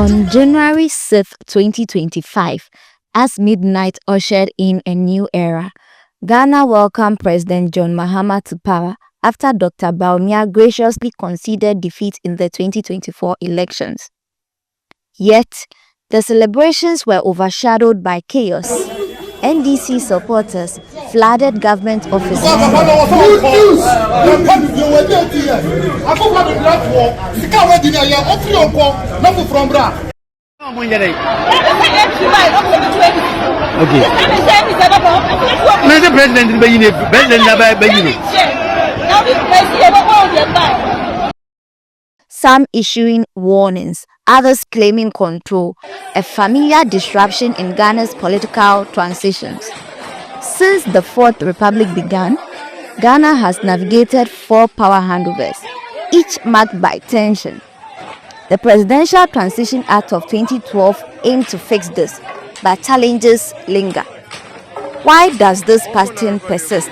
On January 6, 2025, as midnight ushered in a new era, Ghana welcomed President John Mahama to power after Dr. Bawumia graciously conceded defeat in the 2024 elections. Yet, the celebrations were overshadowed by chaos. NDC supporters flooded government offices. Some issuing warnings, others claiming control, a familiar disruption in Ghana's political transitions. Since the Fourth Republic began, Ghana has navigated 4 power handovers, each marked by tension. The Presidential Transition Act of 2012 aimed to fix this, but challenges linger. Why does this pattern persist?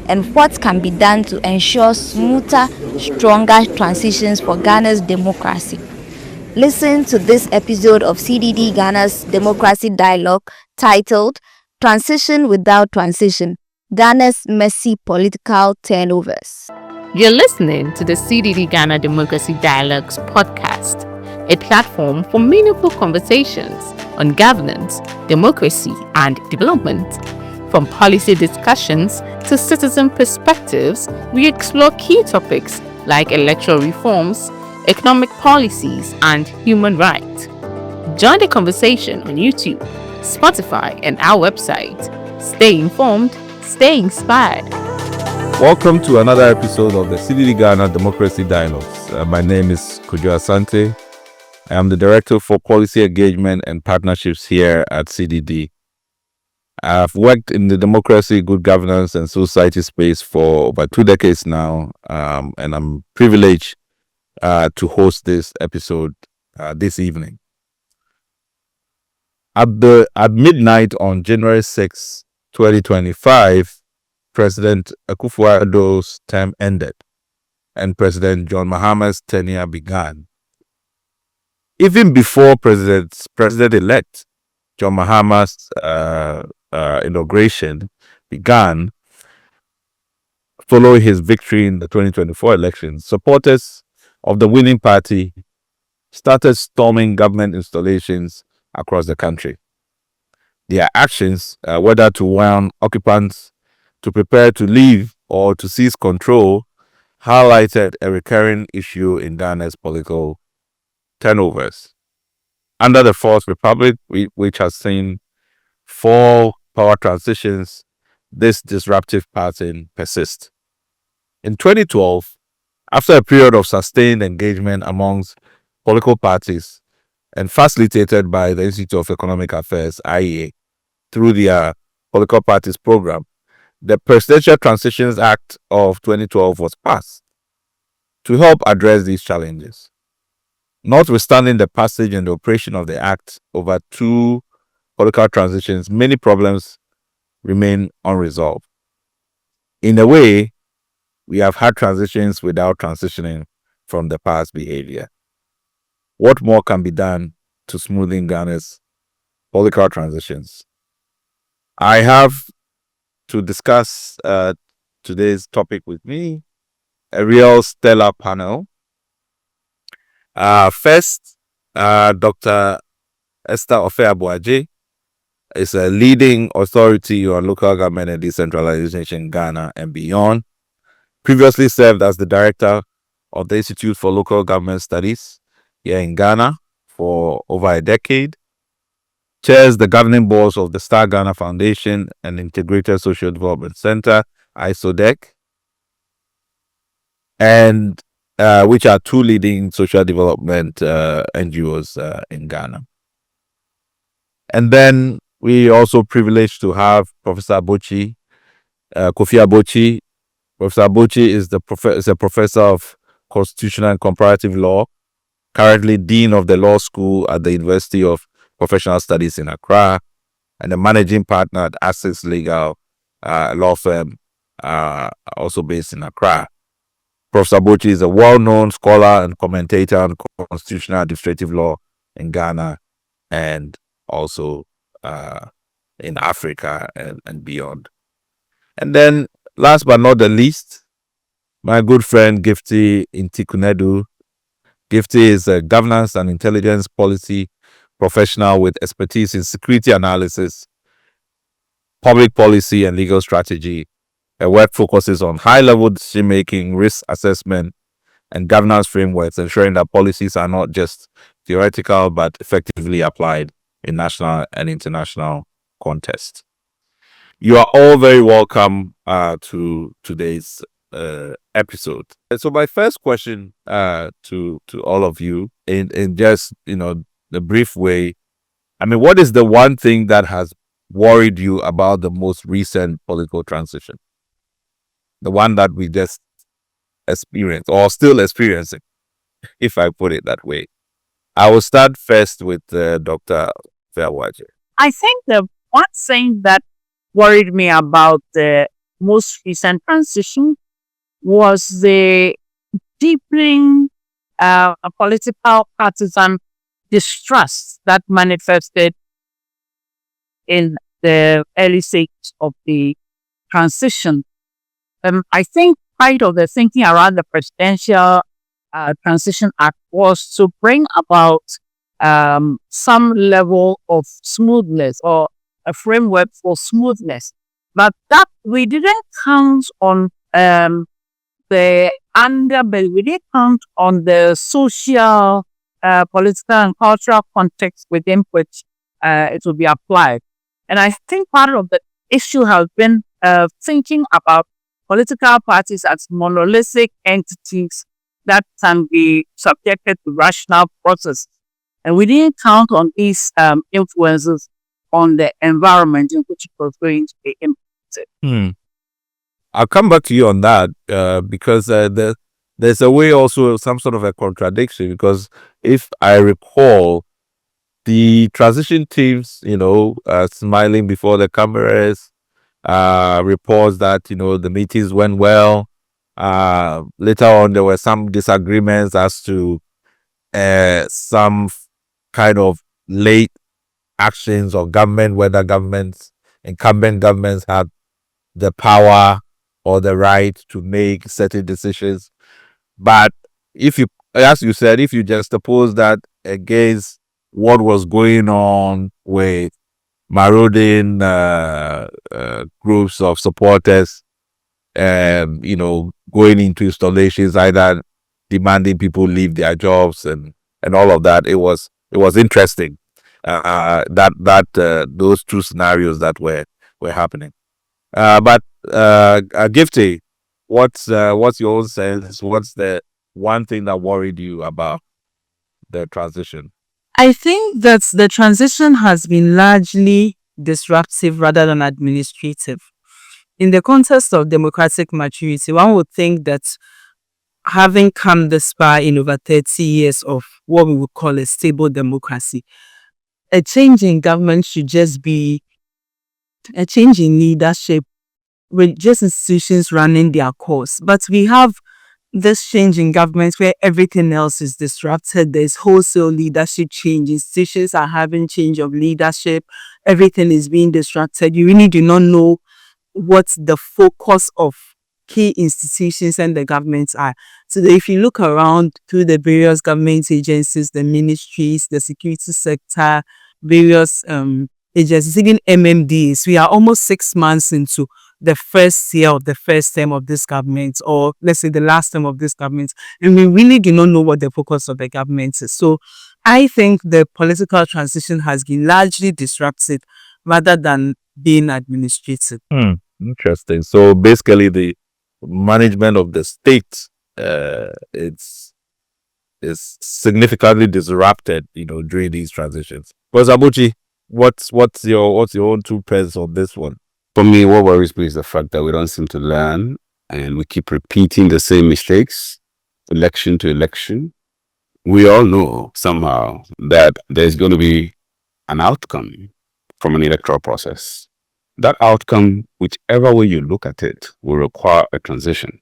And what can be done to ensure smoother, stronger transitions for Ghana's democracy? Listen to this episode of CDD-Ghana's Democracy Dialogue titled Transition Without Transition, Ghana's Messy Political Turnovers. You're listening to the CDD-Ghana Democracy Dialogues podcast, a platform for meaningful conversations on governance, democracy, and development. From policy discussions to citizen perspectives, we explore key topics like electoral reforms, economic policies, and human rights. Join the conversation on YouTube, Spotify, and our website. Stay informed, stay inspired. Welcome to another episode of the CDD-Ghana Democracy Dialogues. My name is Kojo Asante. I am the Director for Policy Engagement and Partnerships here at CDD. I've worked in the democracy, good governance, and society space for over 2 decades now, and I'm privileged to host this episode this evening. At midnight on January 6, 2025, President Akufo-Addo's term ended, and President John Mahama's tenure began. Even before President-Elect John Mahama's inauguration began, following his victory in the 2024 elections, supporters of the winning party started storming government installations across the country. Their actions, whether to warn occupants to prepare to leave or to seize control, highlighted a recurring issue in Ghana's political turnovers. Under the Fourth Republic, which has seen 4 power transitions, this disruptive pattern persists. In 2012, after a period of sustained engagement amongst political parties and facilitated by the Institute of Economic Affairs, IEA, through their political parties program, the Presidential Transitions Act of 2012 was passed to help address these challenges. Notwithstanding the passage and the operation of the Act over 2 political transitions, many problems remain unresolved. In a way, we have had transitions without transitioning from the past behavior. What more can be done to smoothing Ghana's political transitions? I have to discuss today's topic with me, a real stellar panel. First, Dr. Esther Ofe-Abuaje is a leading authority on local government and decentralization in Ghana and beyond. Previously served as the director of the Institute for Local Government Studies here in Ghana for over a decade. Chairs the governing boards of the Star Ghana Foundation and Integrated Social Development Center, ISODEC, and which are 2 leading social development NGOs in Ghana. And then we also privileged to have Professor Kofi Abochi. Professor Abochi is a professor of constitutional and comparative law, currently dean of the law school at the University of Professional Studies in Accra, and a managing partner at Access Legal law firm, also based in Accra. Professor Abochi is a well-known scholar and commentator on constitutional administrative law in Ghana and also in Africa and beyond. And then, last but not the least, my good friend Gifty Intikunedu. Gifty is a governance and intelligence policy professional with expertise in security analysis, public policy, and legal strategy. Her work focuses on high-level decision-making, risk assessment, and governance frameworks, ensuring that policies are not just theoretical but effectively applied in national and international context. You are all very welcome to today's episode. So my first question to all of you in just the brief way, I mean, what is the one thing that has worried you about the most recent political transition? The one that we just experienced or still experiencing, if I put it that way. I will start first with Dr. Fairwaje. I think the one thing that worried me about the most recent transition was the deepening political partisan distrust that manifested in the early stages of the transition. I think part of the thinking around the Presidential Transition Act was to bring about some level of smoothness or a framework for smoothness. But that we didn't count on the underbelly, we didn't count on the social, political, and cultural context within which it will be applied. And I think part of the issue has been thinking about political parties as monolithic entities that can be subjected to rational process. And we didn't count on these influences on the environment in which it was going to be implemented. I'll come back to you on that because there's a way also some sort of a contradiction, because if I recall, the transition teams, smiling before the cameras, reports that, the meetings went well. Later on, there were some disagreements as to some kind of late actions of government, whether incumbent governments had the power or the right to make certain decisions. But if you, as you said, if you just oppose that against what was going on with marauding groups of supporters, going into installations, either demanding people leave their jobs and all of that, it was interesting that those two scenarios that were happening. But Gifty, what's your own sense? What's the one thing that worried you about the transition? I think that the transition has been largely disruptive rather than administrative. In the context of democratic maturity, one would think that having come this far in over 30 years of what we would call a stable democracy, a change in government should just be a change in leadership with just institutions running their course. But we have this change in government where everything else is disrupted. There's wholesale leadership change. Institutions are having change of leadership. Everything is being disrupted. You really do not know what the focus of key institutions and the governments are. So if you look around through the various government agencies, the ministries, the security sector, various agencies, even MMDs, we are almost 6 months into the first year of the first term of this government, or let's say the last term of this government, and we really do not know what the focus of the government is. So I think the political transition has been largely disrupted rather than being administrative. Interesting. So basically, the management of the state it's significantly disrupted, during these transitions. But Abuchi, what's your own 2 pence on this one? For me, what worries me is the fact that we don't seem to learn and we keep repeating the same mistakes, election to election. We all know somehow that there's going to be an outcome from an electoral process. That outcome, whichever way you look at it, will require a transition.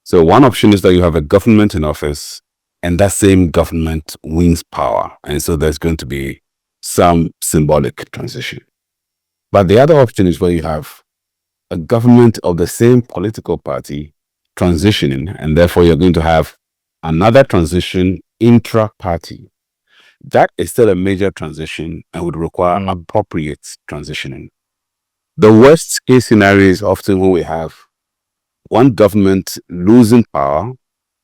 So one option is that you have a government in office and that same government wins power. And so there's going to be some symbolic transition. But the other option is where you have a government of the same political party transitioning, and therefore you're going to have another transition intra-party. That is still a major transition and would require appropriate transitioning. The worst case scenario is often when we have one government losing power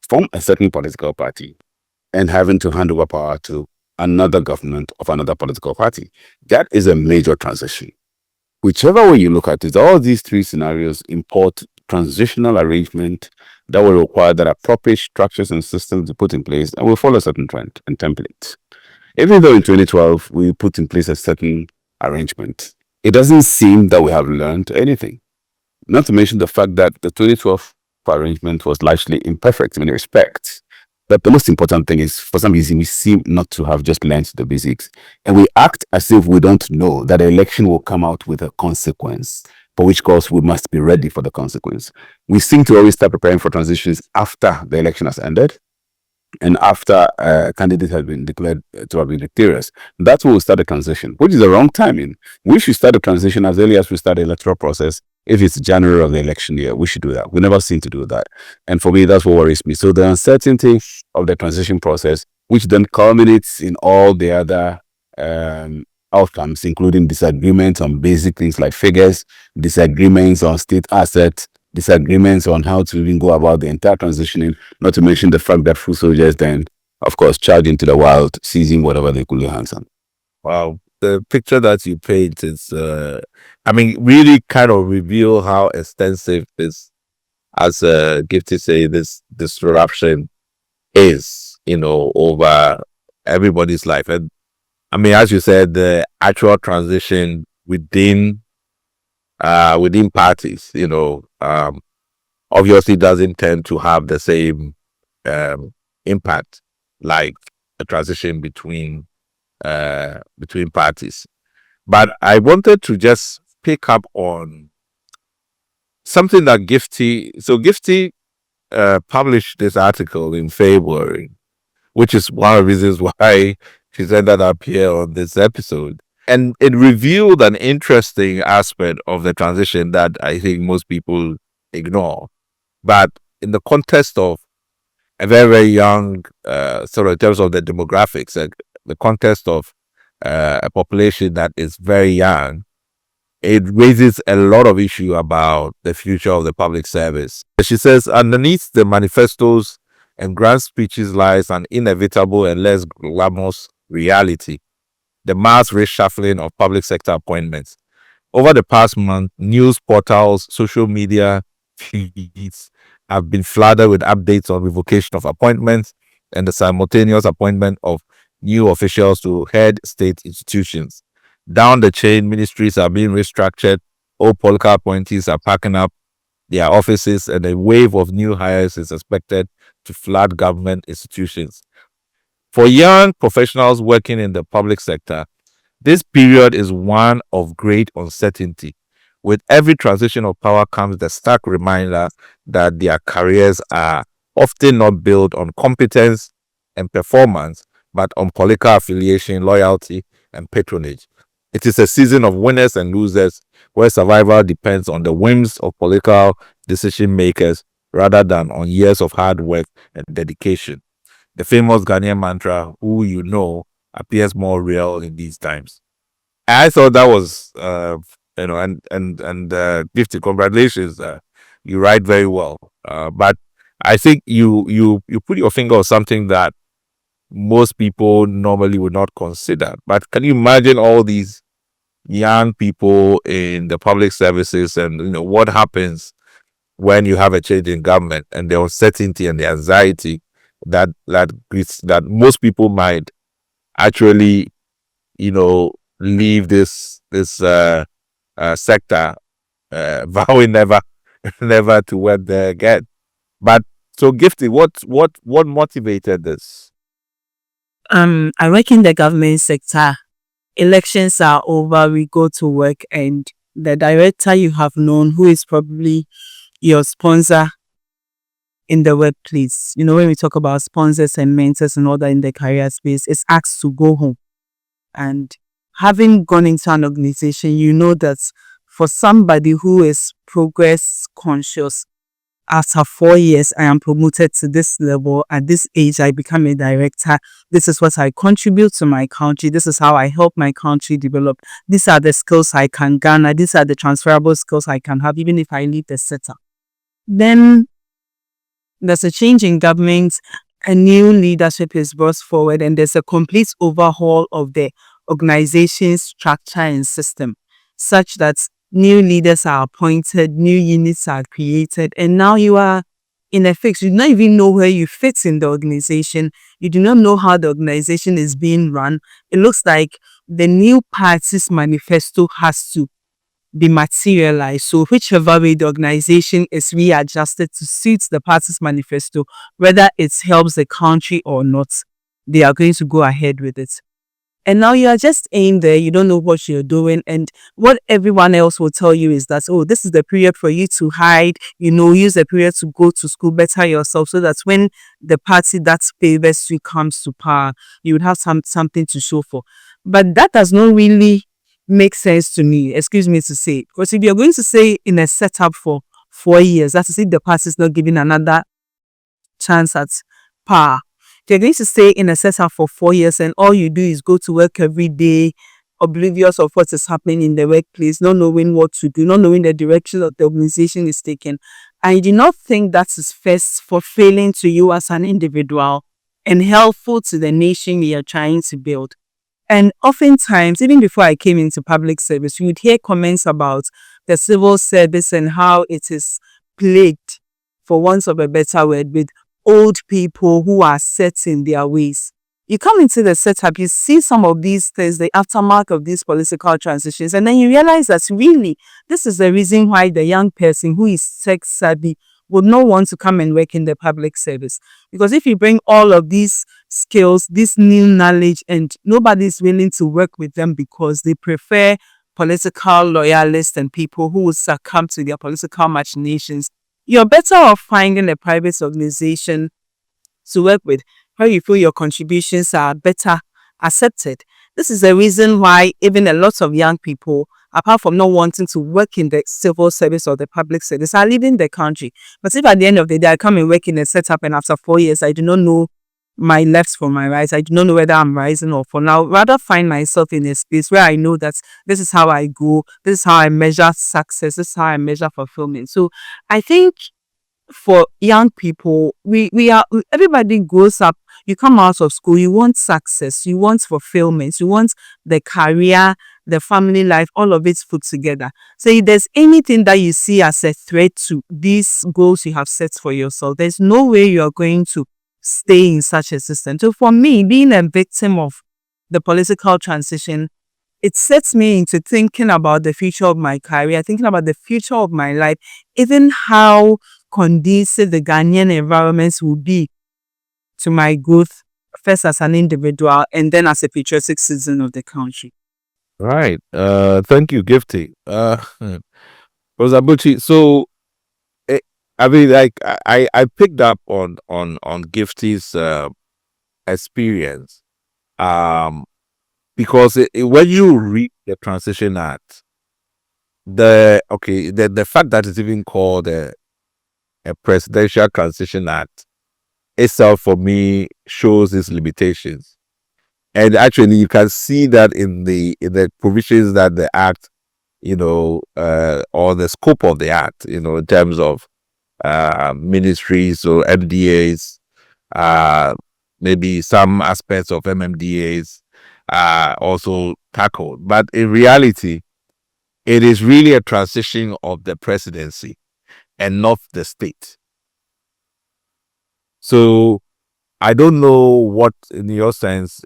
from a certain political party and having to hand over power to another government of another political party. That is a major transition. Whichever way you look at it, all these three scenarios import transitional arrangement that will require that appropriate structures and systems to put in place and will follow a certain trend and template. Even though in 2012 we put in place a certain arrangement, it doesn't seem that we have learned anything. Not to mention the fact that the 2012 arrangement was largely imperfect in many respects. But the most important thing is, for some reason, we seem not to have just learned the basics. And we act as if we don't know that the election will come out with a consequence, for which course we must be ready for the consequence. We seem to always start preparing for transitions after the election has ended and after a candidate has been declared to have been victorious. That's when we start the transition, which is the wrong timing. We should start the transition as early as we start the electoral process. If it's January of the election year, we should do that. We never seem to do that. And for me, that's what worries me. So the uncertainty of the transition process, which then culminates in all the other outcomes, including disagreements on basic things like figures, disagreements on state assets, disagreements on how to even go about the entire transitioning, not to mention the fact that foot soldiers then, of course, charge into the wild, seizing whatever they could lay hands on. Wow. The picture that you paint is, really kind of reveal how extensive this, as Gifty say, this disruption is, over everybody's life. And as you said, the actual transition within parties, obviously doesn't tend to have the same impact like a transition between parties. But I wanted to just pick up on something that Gifty published this article in February, which is one of the reasons why she's ended up here on this episode. And it revealed an interesting aspect of the transition that I think most people ignore. But in the context of a very, very young, sort of in terms of the demographics, the context of a population that is very young, it raises a lot of issue about the future of the public service. She says, underneath the manifestos and grand speeches lies an inevitable and less glamorous reality: the mass reshuffling of public sector appointments. Over the past month, news portals, social media feeds have been flooded with updates on revocation of appointments and the simultaneous appointment of new officials to head state institutions. Down the chain, ministries are being restructured, old political appointees are packing up their offices, and a wave of new hires is expected to flood government institutions. For young professionals working in the public sector, this period is one of great uncertainty. With every transition of power comes the stark reminder that their careers are often not built on competence and performance, but on political affiliation, loyalty, and patronage. It is a season of winners and losers, where survival depends on the whims of political decision makers rather than on years of hard work and dedication. The famous Ghanaian mantra, "who you know," appears more real in these times. I thought that was, Gifty, congratulations. You write very well. But I think you put your finger on something that most people normally would not consider. But can you imagine all these young people in the public services, and what happens when you have a change in government and the uncertainty and the anxiety that most people might actually leave this sector, vowing never to work there again. But so, Gifty, what motivated this? I work in the government sector. Elections are over, we go to work, and the director you have known, who is probably your sponsor, in the workplace. You know, when we talk about sponsors and mentors and all that in the career space, it's asked to go home. And having gone into an organization, you know that for somebody who is progress conscious, after 4 years, I am promoted to this level. At this age, I become a director. This is what I contribute to my country. This is how I help my country develop. These are the skills I can garner. These are the transferable skills I can have, even if I leave the setup. Then there's a change in government, a new leadership is brought forward, and there's a complete overhaul of the organization's structure and system, such that new leaders are appointed, new units are created, and now you are in a fix. You do not even know where you fit in the organization. You do not know how the organization is being run. It looks like the new party's manifesto has to be materialized. So whichever way the organization is readjusted to suit the party's manifesto, whether it helps the country or not, they are going to go ahead with it. And now you are just in there, you don't know what you're doing. And what everyone else will tell you is that, oh, this is the period for you to hide, use the period to go to school, better yourself, so that when the party that favors you comes to power, you would have something to show for. But that does not really make sense to me, excuse me to say. Because if you're going to say in a setup for 4 years, that's to say the party is not giving another chance at power. You're going to stay in a setup for 4 years and all you do is go to work every day, oblivious of what is happening in the workplace, not knowing what to do, not knowing the direction that the organization is taking. I do not think that is first fulfilling to you as an individual and helpful to the nation you are trying to build. And oftentimes, even before I came into public service, you would hear comments about the civil service and how it is plagued, for want of a better word, with old people who are set in their ways. You come into the setup, you see some of these things, the aftermath of these political transitions, and then you realize that really, this is the reason why the young person who is tech savvy would not want to come and work in the public service. Because if you bring all of these skills, this new knowledge, and nobody is willing to work with them because they prefer political loyalists and people who will succumb to their political machinations, you're better off finding a private organization to work with where you feel your contributions are better accepted. This is the reason why even a lot of young people, apart from not wanting to work in the civil service or the public service, are leaving the country. But if at the end of the day I come and work in a setup and after 4 years I do not know my left from my right, I do not know whether I'm rising or falling, I'll rather find myself in a space where I know that this is how I go, this is how I measure success, this is how I measure fulfillment. So I think for young people, everybody grows up, you come out of school, you want success, you want fulfillment, you want the career, the family life, all of it put together. So if there's anything that you see as a threat to these goals you have set for yourself, there's no way you're going to stay in such a system. So for me, being a victim of the political transition, it sets me into thinking about the future of my career, thinking about the future of my life, even how conducive the Ghanaian environments will be to my growth, first as an individual and then as a patriotic citizen of the country. Right. Thank you, Gifty. Rosabuchi, so I mean, like I picked up on Gifty's experience, because when you read the Transition Act, the fact that it's even called a Presidential Transition Act itself, for me, shows its limitations. And actually, you can see that in the provisions that the act, or the scope of the act, in terms of ministries or MDAs, maybe some aspects of MMDAs also tackled. But in reality, it is really a transition of the presidency and not the state. So I don't know what, in your sense,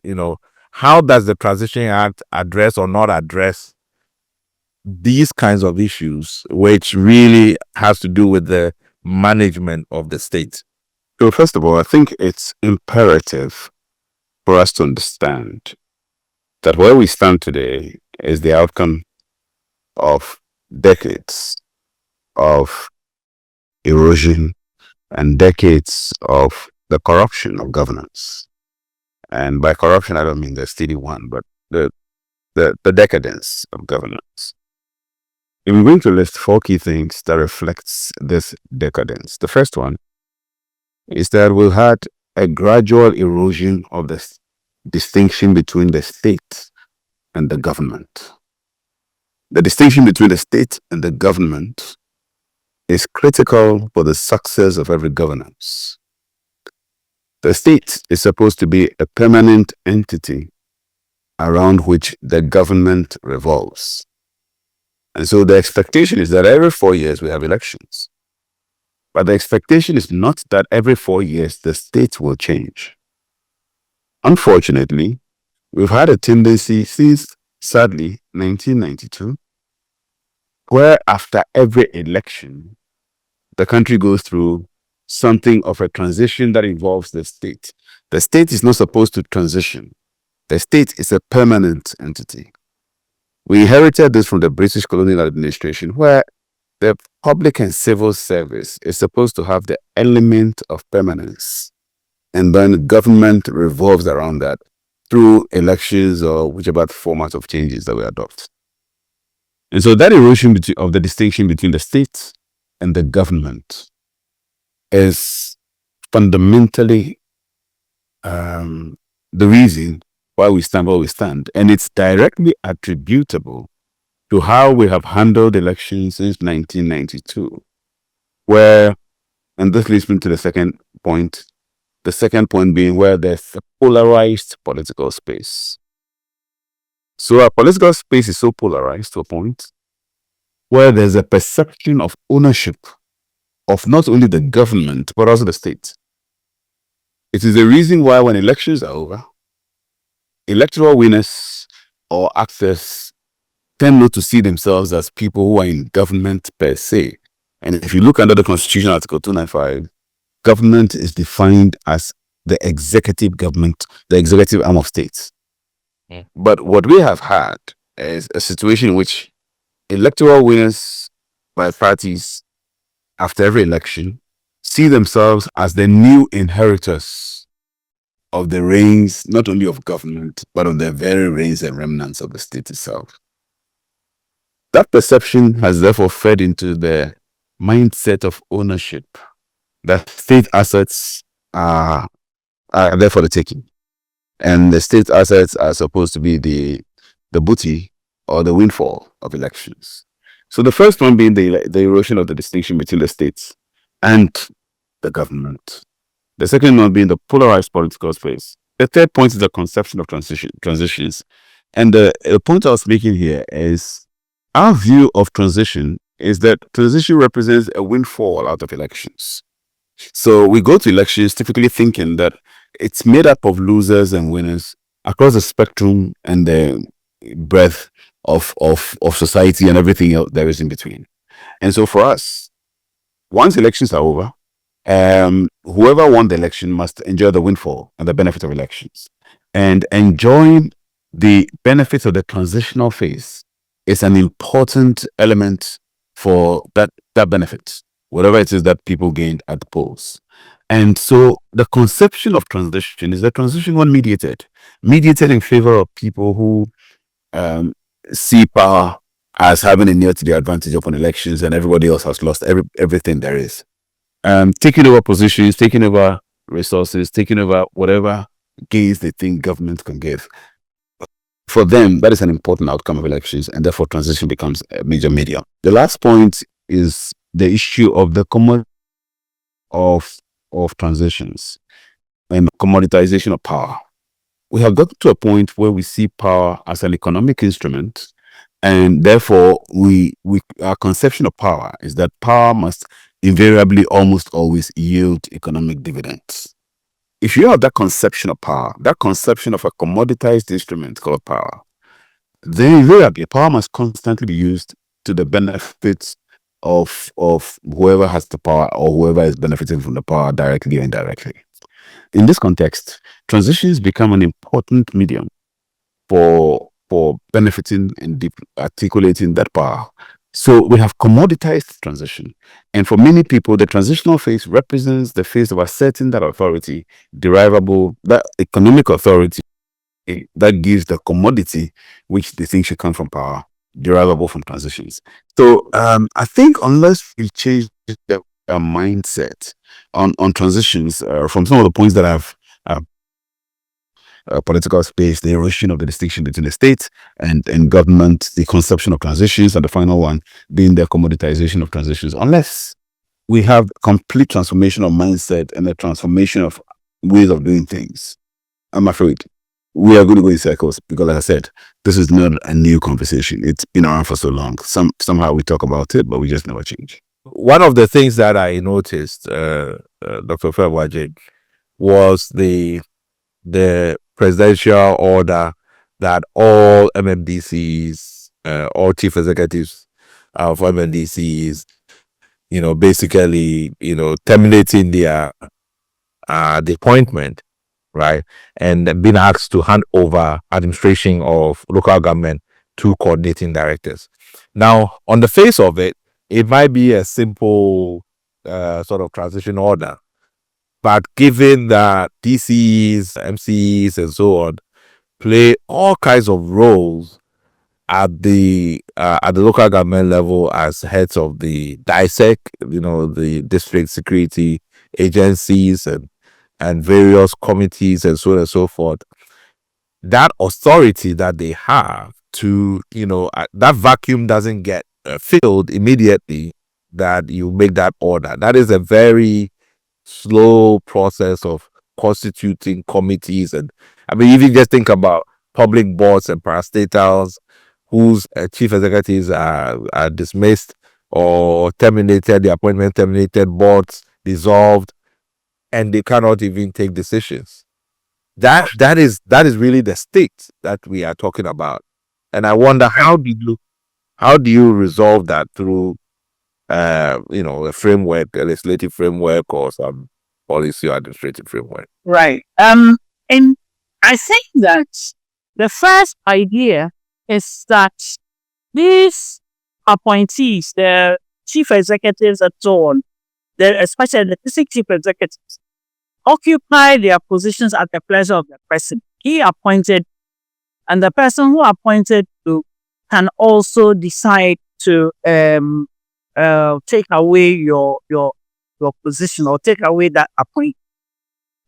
how does the Transition Act address or not address these kinds of issues, which really has to do with the management of the state? So first of all, I think it's imperative for us to understand that where we stand today is the outcome of decades of erosion and decades of the corruption of governance. And by corruption, I don't mean the steady one, but the decadence of governance. I'm going to list 4 key things that reflects this decadence. The first one is that we've had a gradual erosion of the distinction between the state and the government. The distinction between the state and the government is critical for the success of every governance. The state is supposed to be a permanent entity around which the government revolves. And so the expectation is that every 4 years we have elections. But the expectation is not that every 4 years the state will change. Unfortunately, we've had a tendency since, sadly, 1992, where after every election, the country goes through something of a transition that involves the state. The state is not supposed to transition. The state is a permanent entity. We inherited this from the British colonial administration, where the public and civil service is supposed to have the element of permanence. And then government revolves around that through elections or whichever format of changes that we adopt. And so that erosion of the distinction between the state and the government is fundamentally the reason why we stand where we stand. And it's directly attributable to how we have handled elections since 1992, where, and this leads me to the second point being where there's a polarized political space. So our political space is so polarized to a point where there's a perception of ownership of not only the government, but also the state. It is the reason why when elections are over, electoral winners or actors tend not to see themselves as people who are in government per se. And if you look under the Constitution, Article 295, government is defined as the executive government, the executive arm of states. But what we have had is a situation in which electoral winners by parties after every election see themselves as the new inheritors of the reins, not only of government, but of the very reins and remnants of the state itself. That perception has therefore fed into the mindset of ownership, that state assets are there for the taking. And the state assets are supposed to be the booty or the windfall of elections. So the first one being the erosion of the distinction between the states and the government. The second one being the polarized political space. The third point is the conception of transitions. And the point I was making here is our view of transition is that transition represents a windfall out of elections. So we go to elections typically thinking that it's made up of losers and winners across the spectrum and the breadth of society and everything else there is in between. And so for us, once elections are over, whoever won the election must enjoy the windfall and the benefit of elections. And enjoying the benefits of the transitional phase is an important element for that benefit, whatever it is that people gained at the polls. And so the conception of transition is a transition one mediated in favor of people who see power as having a near to their advantage upon elections, and everybody else has lost everything there is. Taking over positions, taking over resources, taking over whatever gains they think government can give. For them, that is an important outcome of elections, and therefore transition becomes a major medium. The last point is the issue of the commodity of transitions and commoditization of power. We have got to a point where we see power as an economic instrument, and therefore our conception of power is that power must invariably almost always yield economic dividends. If you have that conception of power, that conception of a commoditized instrument called power, then invariably power must constantly be used to the benefits of whoever has the power or whoever is benefiting from the power directly or indirectly. In this context, transitions become an important medium for benefiting and articulating that power. So we have commoditized transition. And for many people, the transitional phase represents the phase of asserting that authority, derivable, that economic authority that gives the commodity which they think should come from power, derivable from transitions. So I think unless we change the mindset on transitions from some of the points that I've political space, the erosion of the distinction between the state and government, the conception of transitions, and the final one being the commoditization of transitions. Unless we have complete transformation of mindset and a transformation of ways of doing things, I'm afraid we are going to go in circles because, like I said, this is not a new conversation. It's been around for so long. Somehow we talk about it, but we just never change. One of the things that I noticed, Dr. Felwaje, was the presidential order that all MMDCs, all chief executives of MMDCs, basically, terminating their the appointment, right, and being asked to hand over administration of local government to coordinating directors. Now, on the face of it, it might be a simple sort of transition order, but given that DCs, MCs, and so on play all kinds of roles at the local government level as heads of the DISEC, the district security agencies and various committees and so on and so forth, that authority that they have to, that vacuum doesn't get filled immediately that you make that order. That is a very slow process of constituting committees. And I mean, even just think about public boards and parastatals whose chief executives are dismissed or terminated, the appointment terminated, boards dissolved, and they cannot even take decisions. That is really the state that we are talking about. And I wonder, how do you resolve that through a framework, a legislative framework, or some policy or administrative framework? Right. And I think that the first idea is that these appointees, the chief executives and so on, especially the district chief executives, occupy their positions at the pleasure of the president. He appointed, and the person who appointed to can also decide to take away your position or take away that appointment.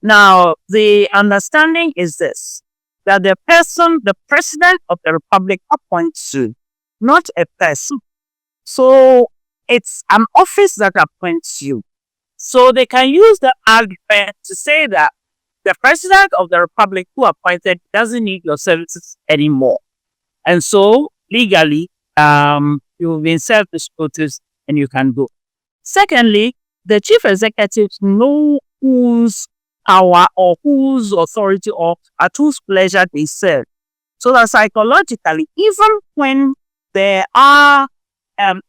Now, the understanding is this, that the president of the republic appoints you, not a person. So it's an office that appoints you. So they can use the argument to say that the president of the republic who appointed doesn't need your services anymore. And so legally, you've been served this notice and you can go. Secondly, the chief executives know whose power or whose authority or at whose pleasure they serve. So that psychologically, even when there are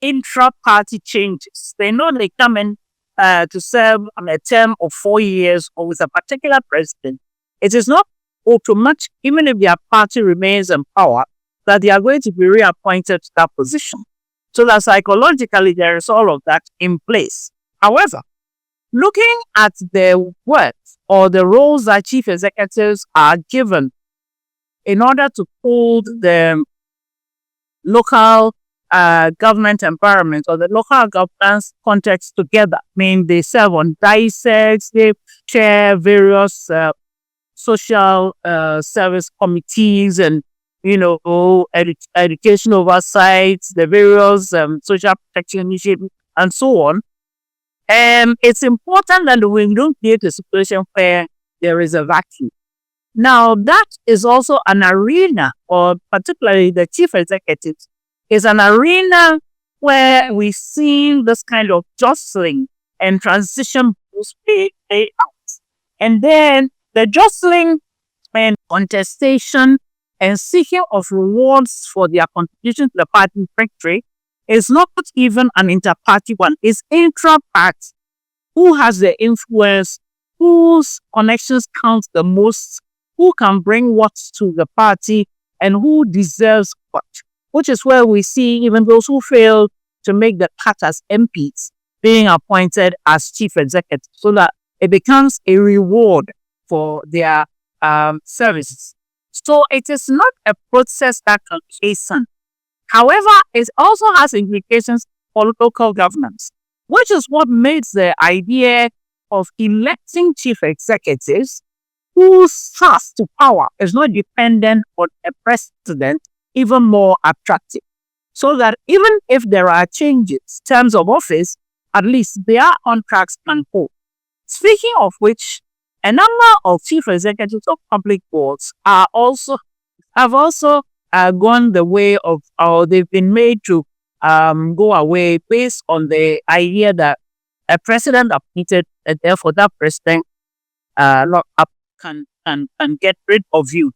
intra-party changes, they know they come in to serve a term of 4 years or with a particular president. It is not automatic, even if their party remains in power, that they are going to be reappointed to that position. So that psychologically there is all of that in place. However, looking at the work or the roles that chief executives are given in order to hold the local government environment or the local governance context together. I mean, they serve on DISECs, they chair various social service committees and, education oversight, the various social protection initiatives, and so on. It's important that we don't create a situation where there is a vacuum. Now, that is also an arena, or particularly the chief executives, is an arena where we see this kind of jostling and transition play out. And then the jostling and contestation and seeking of rewards for their contribution to the party victory is not even an inter-party one. It's intra-party. Who has the influence? Whose connections count the most? Who can bring what to the party? And who deserves what? Which is where we see even those who fail to make the cut as MPs being appointed as chief executive so that it becomes a reward for their services. So it is not a process that can hasten. However, it also has implications for local governments, which is what makes the idea of electing chief executives whose path to power is not dependent on a president even more attractive. So that even if there are changes, terms of office, at least their contracts can hold. Speaking of which, a number of chief executives of public boards have also gone the way of, or they've been made to go away based on the idea that a president appointed, and therefore that president can get rid of you.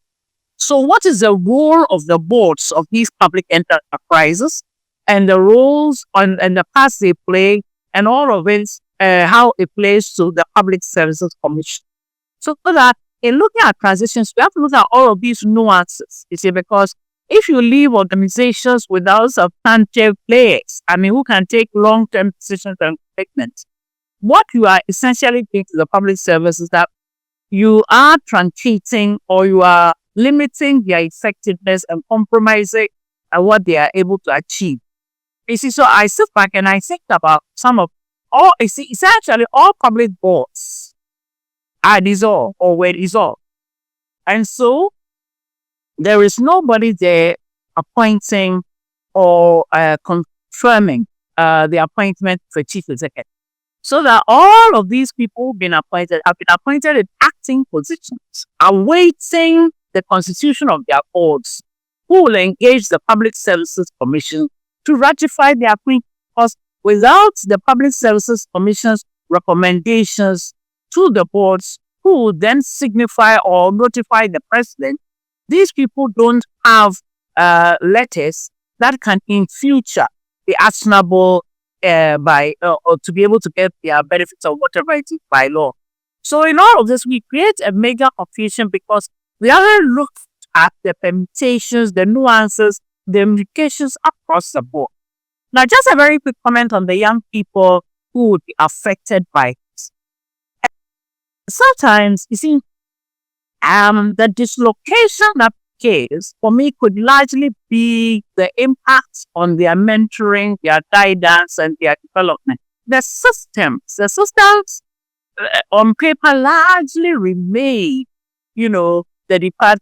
So what is the role of the boards of these public enterprises and the roles and the parts they play and all of it, how it plays to the Public Services Commission? So that in looking at transitions, we have to look at all of these nuances, you see, because if you leave organizations without substantive players, who can take long-term decisions and commitments, what you are essentially doing to the public service is that you are truncating or you are limiting their effectiveness and compromising what they are able to achieve. You see, so I sit back and I think about essentially all public boards are dissolved or were dissolved. And so there is nobody there appointing or confirming the appointment for chief executive. So that all of these people have been appointed in acting positions, awaiting the constitution of their boards, who will engage the Public Services Commission to ratify their appointment. Because without the Public Services Commission's recommendations to the boards, who will then signify or notify the president, these people don't have letters that can in future be actionable or to be able to get their benefits or whatever it is by law. So in all of this, we create a mega confusion because we haven't looked at the permutations, the nuances, the implications across the board. Now, just a very quick comment on the young people who would be affected by this. Sometimes, you see, the dislocation that case for me could largely be the impact on their mentoring, their guidance, and their development. The systems on paper largely remain, the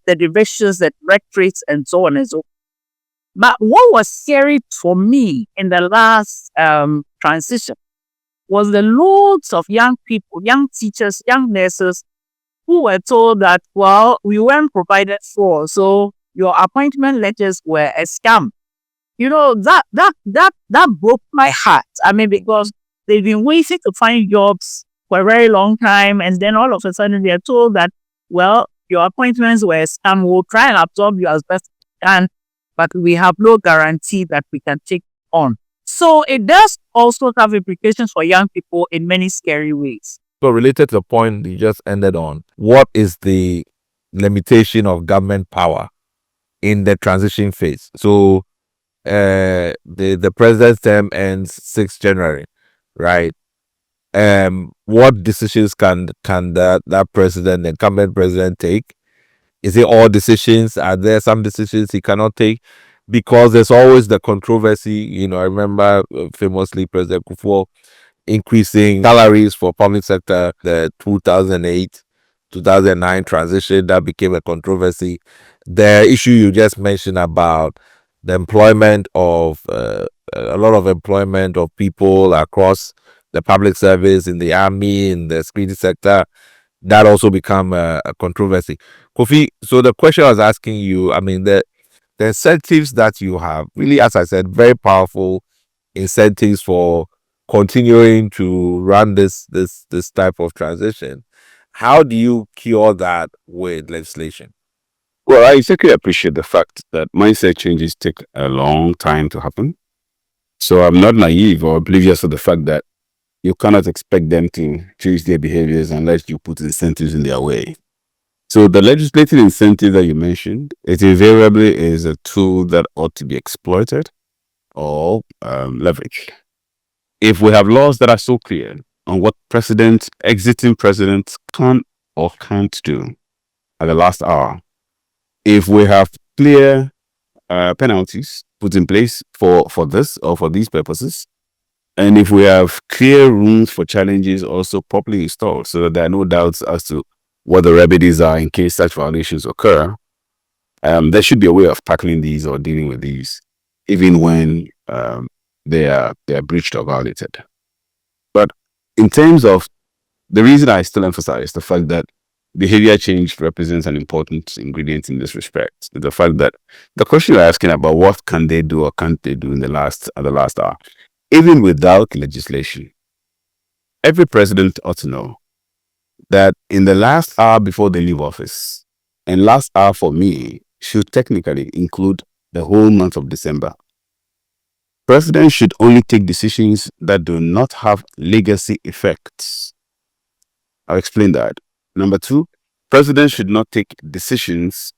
divisions, the directorates, and so on and so forth. But what was scary for me in the last transition was the loads of young people, young teachers, young nurses who were told that, well, we weren't provided for, so your appointment letters were a scam. That broke my heart. Because they've been waiting to find jobs for a very long time, and then all of a sudden they're told that, well, your appointments were a scam. We'll try and absorb you as best we can, but we have no guarantee that we can take on. So it does also have implications for young people in many scary ways. So related to the point you just ended on, what is the limitation of government power in the transition phase? So the president's term ends 6th January, right? What decisions can that president, the incumbent president, take? Is it all decisions? Are there some decisions he cannot take? Because there's always the controversy. I remember famously President Akufo increasing salaries for public sector, the 2008-2009 transition, that became a controversy. The issue you just mentioned about the employment of a lot of employment of people across the public service, in the army, in the security sector, that also become a controversy. Kofi, so the question I was asking you, the incentives that you have, really, as I said, very powerful incentives for continuing to run this type of transition. How do you cure that with legislation? Well, I exactly appreciate the fact that mindset changes take a long time to happen. So I'm not naive or oblivious to the fact that you cannot expect them to change their behaviors unless you put incentives in their way. So the legislative incentive that you mentioned, it invariably is a tool that ought to be exploited. or leverage. If we have laws that are so clear on what exiting presidents can or can't do at the last hour, if we have clear penalties put in place for this or for these purposes, and if we have clear rules for challenges also properly installed so that there are no doubts as to what the remedies are in case such violations occur, there should be a way of tackling these or dealing with these, even when they are breached or violated. But in terms of the reason I still emphasize the fact that behavior change represents an important ingredient in this respect, the fact that the question you're asking about what can they do or can't they do at the last hour, even without legislation, every president ought to know that in the last hour before they leave office, and last hour for me should technically include the whole month of December, presidents should only take decisions that do not have legacy effects. I'll explain that. Number two, presidents should not take decisions.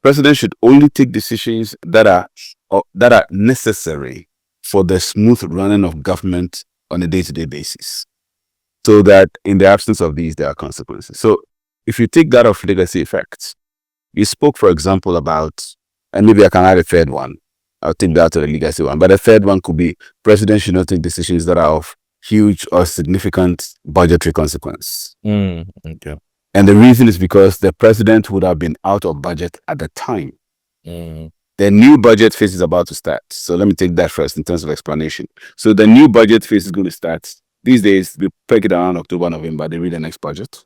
Presidents should only take decisions that are necessary for the smooth running of government on a day-to-day basis, so that in the absence of these, there are consequences. So if you take that off legacy effects, you spoke, for example, about, and maybe I can add a third one. I'll take that to the legacy one. But the third one could be presidents should not take decisions that are of huge or significant budgetary consequence. Okay. And the reason is because the president would have been out of budget at the time. The new budget phase is about to start. So let me take that first in terms of explanation. So the new budget phase is going to start. These days, we peg it around October, November, they read the next budget.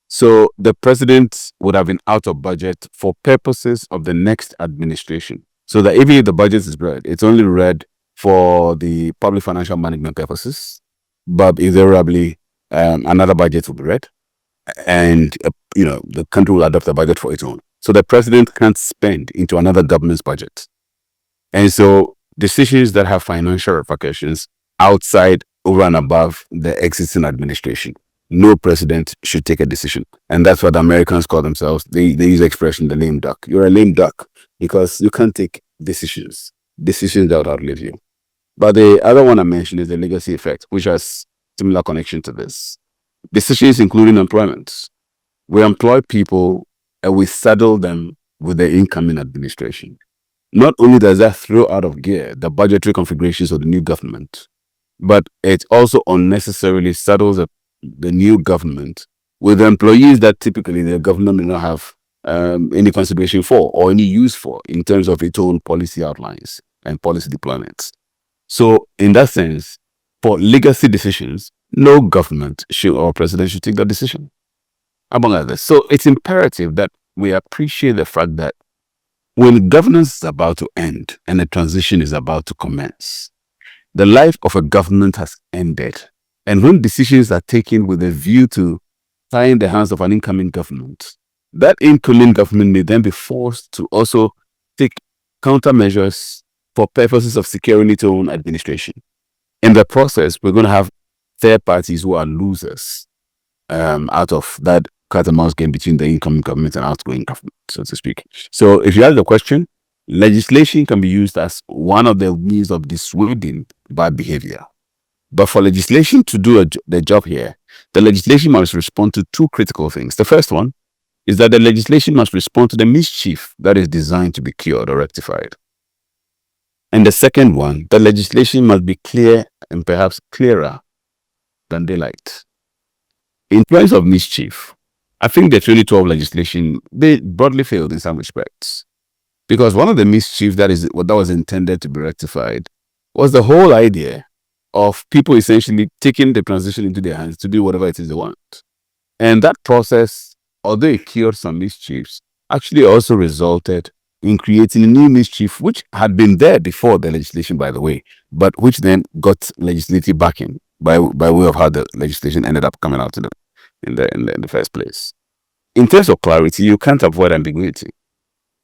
So the president would have been out of budget for purposes of the next administration. So that even if the budget is read, it's only read for the public financial management purposes, but invariably another budget will be read, and the country will adopt a budget for its own. So the president can't spend into another government's budget. And so decisions that have financial repercussions outside, over and above the existing administration, no president should take a decision. And that's what the Americans call themselves. They use the expression, the lame duck. You're a lame duck because you can't take decisions that would outlive you. But the other one I mentioned is the legacy effect, which has similar connection to this. Decisions including employment. We employ people and we saddle them with the incoming administration. Not only does that throw out of gear the budgetary configurations of the new government, but it also unnecessarily saddles the new government with employees that typically the government may not have any consideration for or any use for in terms of its own policy outlines and policy deployments. So in that sense, for legacy decisions, no government or president should take that decision, among others. So it's imperative that we appreciate the fact that when governance is about to end and a transition is about to commence, the life of a government has ended. And when decisions are taken with a view to tying the hands of an incoming government, that incoming government may then be forced to also take countermeasures for purposes of securing its own administration. In the process, we're going to have third parties who are losers out of that cat and mouse game between the incoming government and outgoing government, so to speak. So if you ask the question, legislation can be used as one of the means of dissuading bad behavior. But for legislation to do the job here, the legislation must respond to two critical things. The first one is that the legislation must respond to the mischief that is designed to be cured or rectified. And the second one, the legislation must be clear and perhaps clearer than daylight. In terms of mischief, I think the 2012 legislation, they broadly failed in some respects. Because one of the mischief that was intended to be rectified was the whole idea of people essentially taking the transition into their hands to do whatever it is they want. And that process, although it cured some mischiefs, actually also resulted in creating a new mischief, which had been there before the legislation, by the way, but which then got legislative backing by way of how the legislation ended up coming out in the first place. In terms of clarity, you can't avoid ambiguity.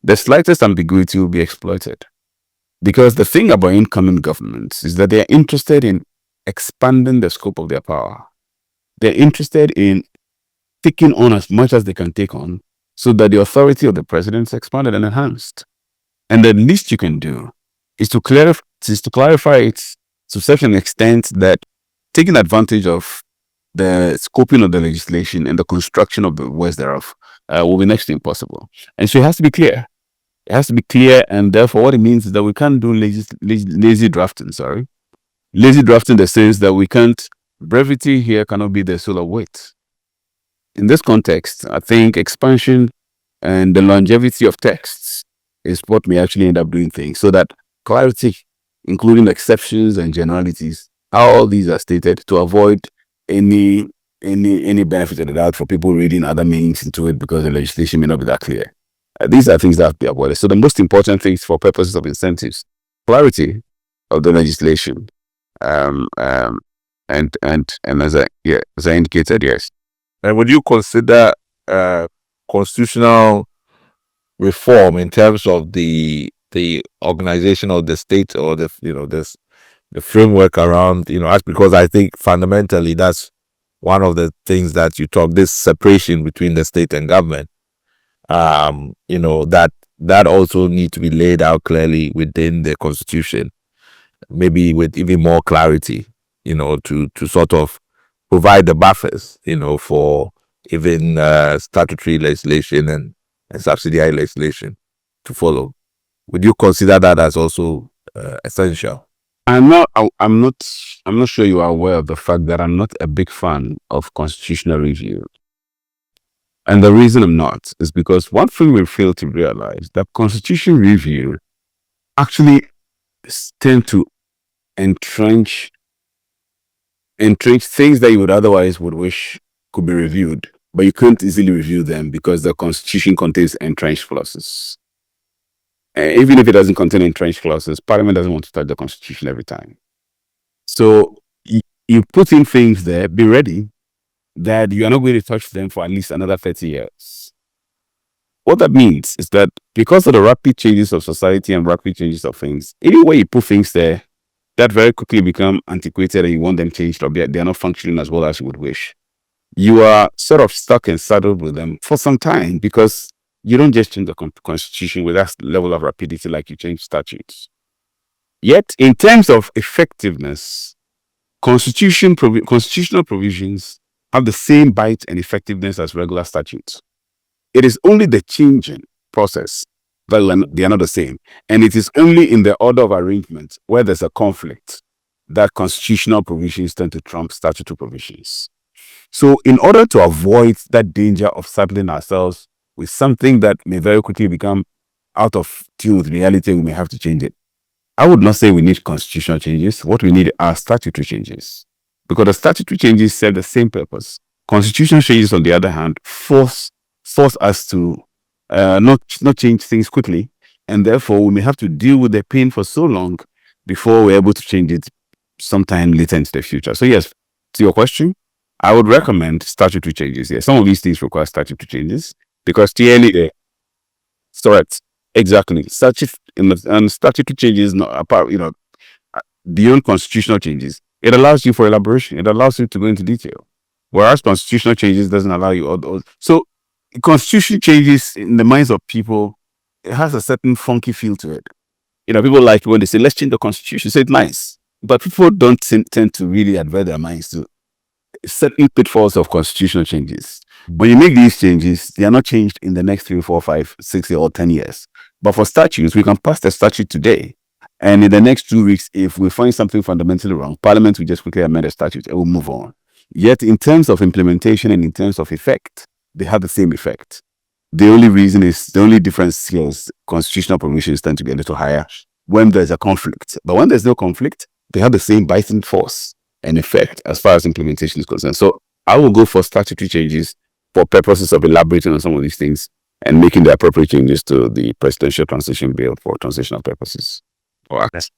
The slightest ambiguity will be exploited. Because the thing about incoming governments is that they're interested in expanding the scope of their power. They're interested in taking on as much as they can take on so that the authority of the president is expanded and enhanced. And the least you can do is to clarify it to such an extent that taking advantage of the scoping of the legislation and the construction of the words thereof will be next to impossible. And so it has to be clear. It has to be clear, and therefore what it means is that we can't do lazy drafting, Lazy drafting in the sense that we can't, brevity here cannot be the soul of weight. In this context, I think expansion and the longevity of texts is what may actually end up doing things, so that clarity, including exceptions and generalities, how all these are stated to avoid any benefit of the doubt for people reading other meanings into it because the legislation may not be that clear. These are things that have to be avoided. So the most important things for purposes of incentives, clarity of the legislation, and as I indicated, yes. And would you consider constitutional reform in terms of the organization of the state, or the framework around, as, because I think fundamentally that's one of the things that you talk, this separation between the state and government, that also need to be laid out clearly within the constitution, maybe with even more clarity, to sort of provide the buffers, for even statutory legislation and subsidiary legislation to follow. Would you consider that as also essential? I'm not sure you are aware of the fact that I'm not a big fan of constitutional review. And the reason I'm not is because one thing we fail to realize, that constitution review actually tend to entrench things that you would otherwise would wish could be reviewed, but you can't easily review them because the constitution contains entrenched clauses. And even if it doesn't contain entrenched clauses, Parliament doesn't want to touch the constitution every time. So you put in things there, be ready that you are not going to touch them for at least another 30 years. What that means is that because of the rapid changes of society and rapid changes of things, even when you put things there that very quickly become antiquated and you want them changed, or they are not functioning as well as you would wish, you are sort of stuck and saddled with them for some time, because you don't just change the constitution with that level of rapidity like you change statutes. Yet, in terms of effectiveness, constitutional provisions have the same bite and effectiveness as regular statutes. It is only the changing process that they are not the same. And it is only in the order of arrangement where there's a conflict that constitutional provisions tend to trump statutory provisions. So in order to avoid that danger of saddling ourselves with something that may very quickly become out of tune with reality, we may have to change it. I would not say we need constitutional changes. What we need are statutory changes, because the statutory changes serve the same purpose. Constitutional changes, on the other hand, force us to not change things quickly, and therefore we may have to deal with the pain for so long before we're able to change it sometime later into the future. So yes, to your question, I would recommend statutory changes. Yes, some of these things require statutory changes because clearly, correct, exactly. Statutory changes, not apart, beyond constitutional changes, it allows you for elaboration. It allows you to go into detail, whereas constitutional changes doesn't allow you. So, constitution changes in the minds of people, it has a certain funky feel to it. People like when they say, let's change the constitution, say it's nice. But people don't tend to really advert their minds to certain pitfalls of constitutional changes. When you make these changes, they are not changed in the next 3, 4, 5, 6, or 10 years. But for statutes, we can pass the statute today. And in the next 2 weeks, if we find something fundamentally wrong, Parliament will just quickly amend the statute and we'll move on. Yet in terms of implementation and in terms of effect, they have the same effect. The only difference here is constitutional provisions tend to be a little higher when there's a conflict. But when there's no conflict, they have the same biting force and effect as far as implementation is concerned. So I will go for statutory changes for purposes of elaborating on some of these things and making the appropriate changes to the presidential transition bill for transitional purposes.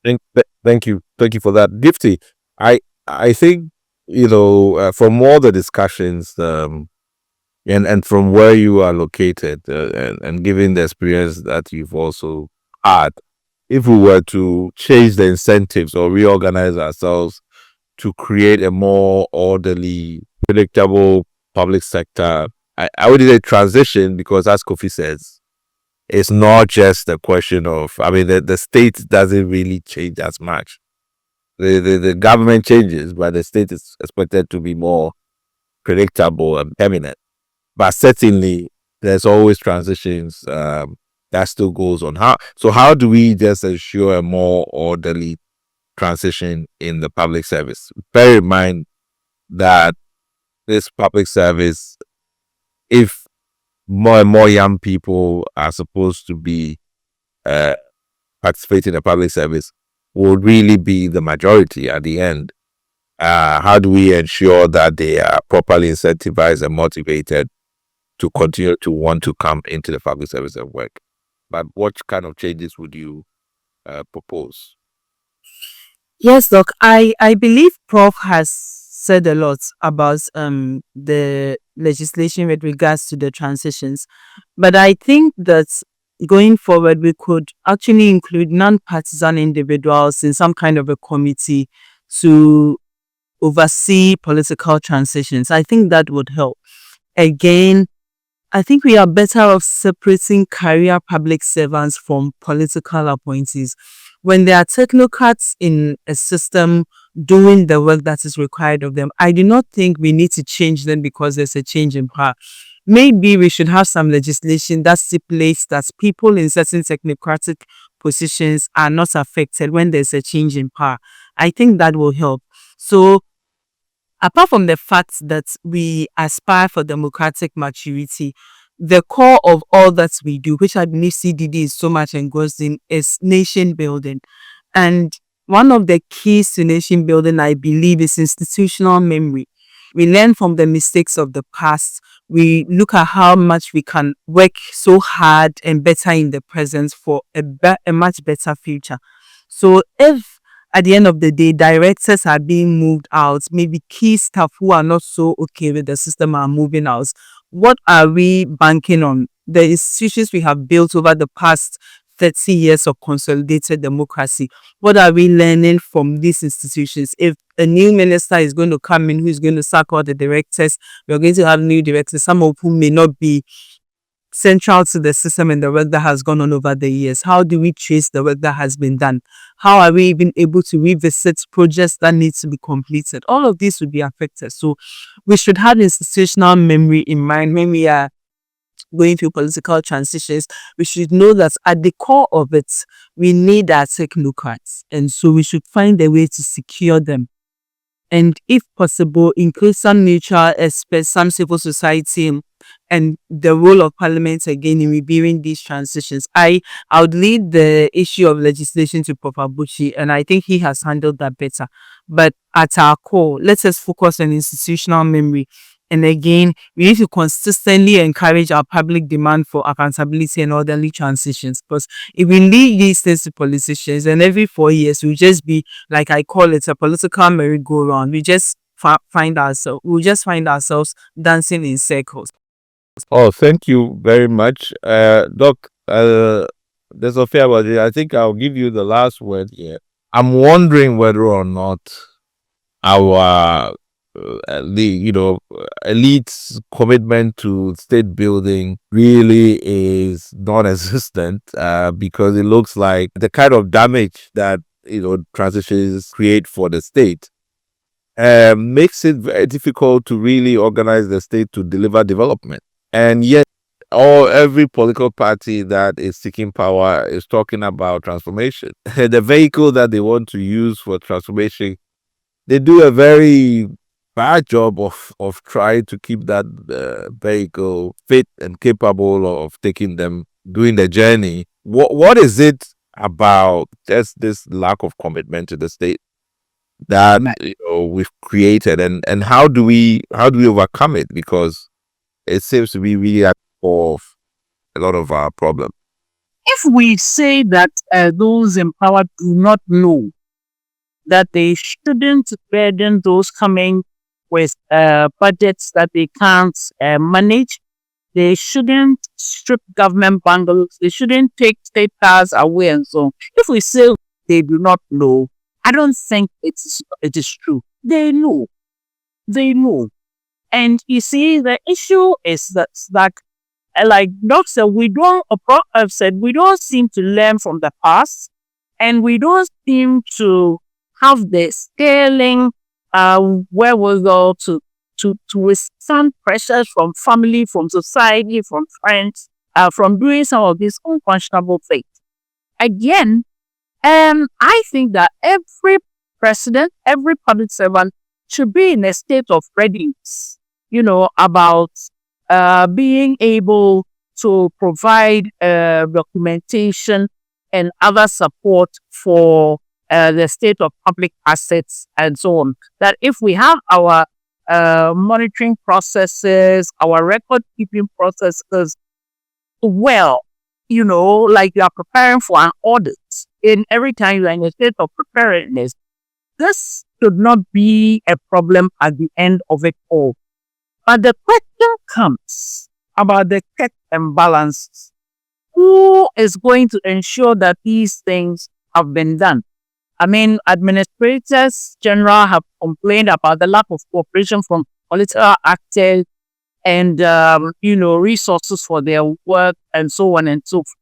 Thank you for that, Gifty. I think from all the discussions and from where you are located and given the experience that you've also had, if we were to change the incentives or reorganize ourselves to create a more orderly, predictable public sector, I would say transition, because as Kofi says, it's not just a question of, I mean, the state doesn't really change as much. The government changes, but the state is expected to be more predictable and permanent. But certainly, there's always transitions that still goes on. How do we just ensure a more orderly transition in the public service? Bear in mind that this public service, if more and more young people are supposed to be participating in the public service, would really be the majority at the end. How do we ensure that they are properly incentivized and motivated to continue to want to come into the public service and work? But what kind of changes would you propose? Yes, Doc. I believe Prof has said a lot about the legislation with regards to the transitions. But I think that going forward, we could actually include non-partisan individuals in some kind of a committee to oversee political transitions. I think that would help. Again, I think we are better off separating career public servants from political appointees. When there are technocrats in a system doing the work that is required of them, I do not think we need to change them because there's a change in power. Maybe we should have some legislation that stipulates that people in certain technocratic positions are not affected when there's a change in power. I think that will help. So, apart from the fact that we aspire for democratic maturity, the core of all that we do, which I believe CDD is so much engrossed in, is nation building. And one of the keys to nation building, I believe, is institutional memory. We learn from the mistakes of the past. We look at how much we can work so hard and better in the present for a much better future. So if at the end of the day, directors are being moved out, maybe key staff who are not so okay with the system are moving out, what are we banking on? The institutions we have built over the past 30 years of consolidated democracy, what are we learning from these institutions? If a new minister is going to come in who is going to sack all the directors, we're going to have new directors, some of whom may not be central to the system and the work that has gone on over the years. How do we trace the work that has been done? How are we even able to revisit projects that need to be completed? All of these would be affected. So we should have institutional memory in mind when we are going through political transitions. We should know that at the core of it, we need our technocrats. And so we should find a way to secure them. And if possible, include some neutral experts, some civil society, and the role of parliament again in reviewing these transitions. I would lead the issue of legislation to Prof. Abuchi, and I think he has handled that better. But at our core, let us focus on institutional memory. And again, we need to consistently encourage our public demand for accountability and orderly transitions. Because if we leave these things to politicians, and every 4 years we'll just be, like I call it, a political merry-go-round. We just find ourselves dancing in circles. Oh, thank you very much, Doc. There's a fair about it. I think I'll give you the last word here. I'm wondering whether or not our elite's commitment to state building really is non-existent, because it looks like the kind of damage that transitions create for the state makes it very difficult to really organize the state to deliver development. And yet, every political party that is seeking power is talking about transformation. The vehicle that they want to use for transformation, they do a very bad job of trying to keep that vehicle fit and capable of taking them, doing the journey. What is it about just this lack of commitment to the state that we've created, and how do we overcome it? Because it seems to be really at the core of a lot of our problems. If we say that those in power do not know that they shouldn't burden those coming with budgets that they can't manage, they shouldn't strip government bungalows, they shouldn't take state cars away and so on. If we say they do not know, I don't think it is true. They know. They know. And you see, the issue is that like Doctor, Prof have said, we don't seem to learn from the past, and we don't seem to have the scaling wherewithal to withstand pressures from family, from society, from friends, from doing some of these unconscionable things. Again, I think that every president, every public servant should be in a state of readiness, about being able to provide documentation and other support for the state of public assets and so on. That if we have our monitoring processes, our record keeping processes well, like you are preparing for an audit, in every time you are in a state of preparedness, this should not be a problem at the end of it all. But the question comes about the check and balances. Who is going to ensure that these things have been done? I mean, administrators general have complained about the lack of cooperation from political actors and, resources for their work and so on and so forth.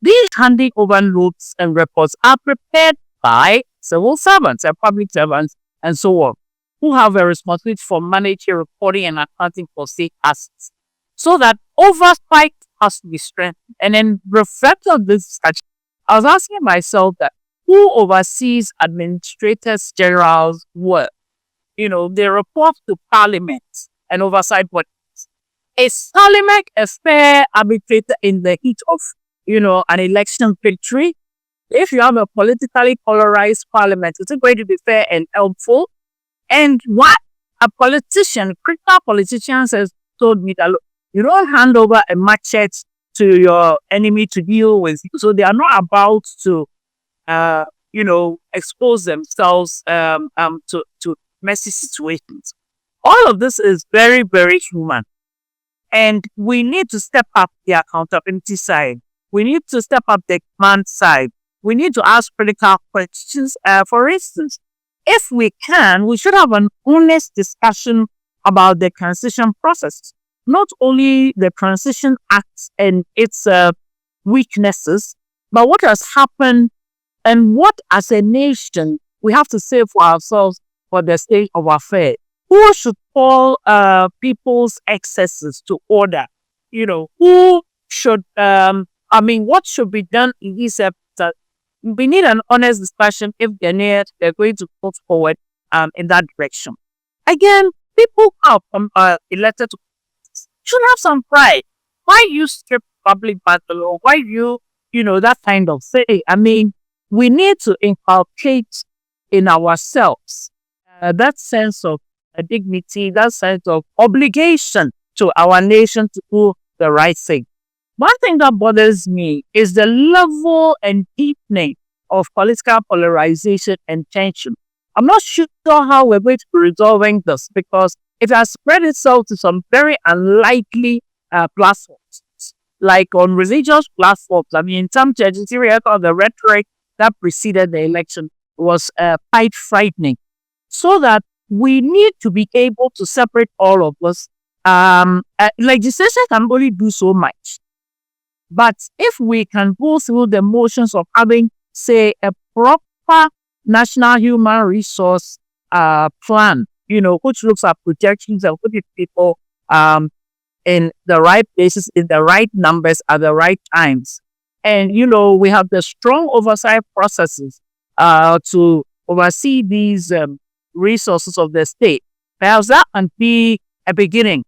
These handing over notes and reports are prepared by civil servants and public servants and so on, who have a responsibility for managing, reporting, and accounting for state assets. So that oversight has to be strengthened. And then reflect on this discussion, I was asking myself that who oversees administrators general's work? They report to Parliament and oversight bodies. Is Parliament a fair arbitrator in the heat of, an election victory? If you have a politically polarized Parliament, is it going to be fair and helpful? And what a critical politician has told me that, look, you don't hand over a machete to your enemy to deal with. So they are not about to, expose themselves to messy situations. All of this is very, very human. And we need to step up the accountability side. We need to step up the command side. We need to ask critical questions. For instance, if we can, we should have an honest discussion about the transition process. Not only the Transition Act and its weaknesses, but what has happened and what as a nation we have to say for ourselves for the state of affairs. Who should call people's excesses to order? Who should, what should be done in these episodes? We need an honest discussion if they're going to put forward in that direction. Again, people who are elected to should have some pride. Why you strip public battle? Why that kind of thing? We need to inculcate in ourselves that sense of dignity, that sense of obligation to our nation to do the right thing. One thing that bothers me is the level and deepening of political polarization and tension. I'm not sure how we're going to be resolving this because it has spread itself to some very unlikely platforms, like on religious platforms. In some churches, the rhetoric that preceded the election was quite frightening. So that we need to be able to separate all of us. Legislation can only do so much. But if we can go through the motions of having, say, a proper national human resource plan, which looks at projections and putting people in the right places, in the right numbers at the right times. And, we have the strong oversight processes to oversee these resources of the state. Perhaps that can be a beginning.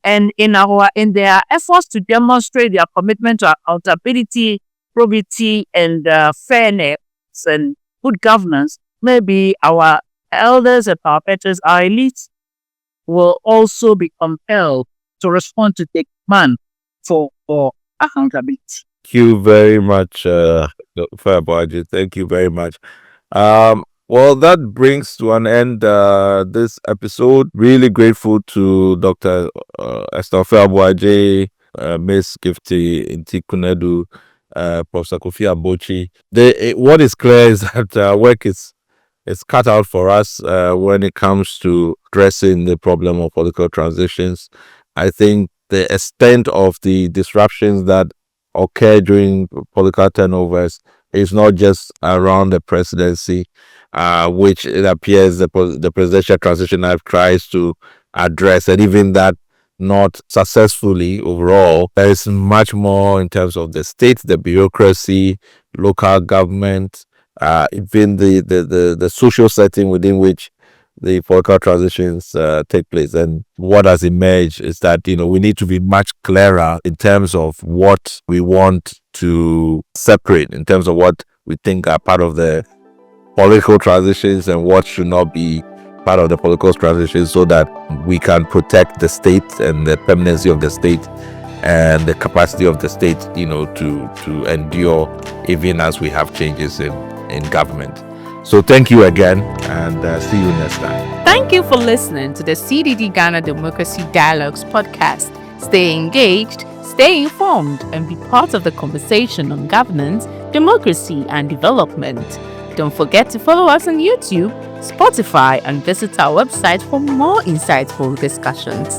And in their efforts to demonstrate their commitment to accountability, probity, and fairness and good governance, maybe our elders and our peers, our elites, will also be compelled to respond to the demand for accountability. Thank you very much, Dr. Addo. Thank you very much. Well, that brings to an end this episode. Really grateful to Dr. Esther Addo, Miss Gifty Intikunedu, Professor Akufo-Addo. What is clear is that work is cut out for us when it comes to addressing the problem of political transitions. I think the extent of the disruptions that occur during political turnovers is not just around the presidency, which it appears the Presidential Transition Act tries to address, and even that not successfully overall. There is much more in terms of the state, the bureaucracy, local government, even the social setting within which the political transitions take place. And what has emerged is that, we need to be much clearer in terms of what we want to separate, in terms of what we think are part of the political transitions and what should not be part of the political transitions, so that we can protect the state and the permanency of the state and the capacity of the state, to endure even as we have changes in government. So thank you again, and see you next time. Thank you for listening to the CDD-Ghana Democracy Dialogues podcast. Stay engaged, stay informed, and be part of the conversation on governance, democracy, and development. Don't forget to follow us on YouTube, Spotify, and visit our website for more insightful discussions.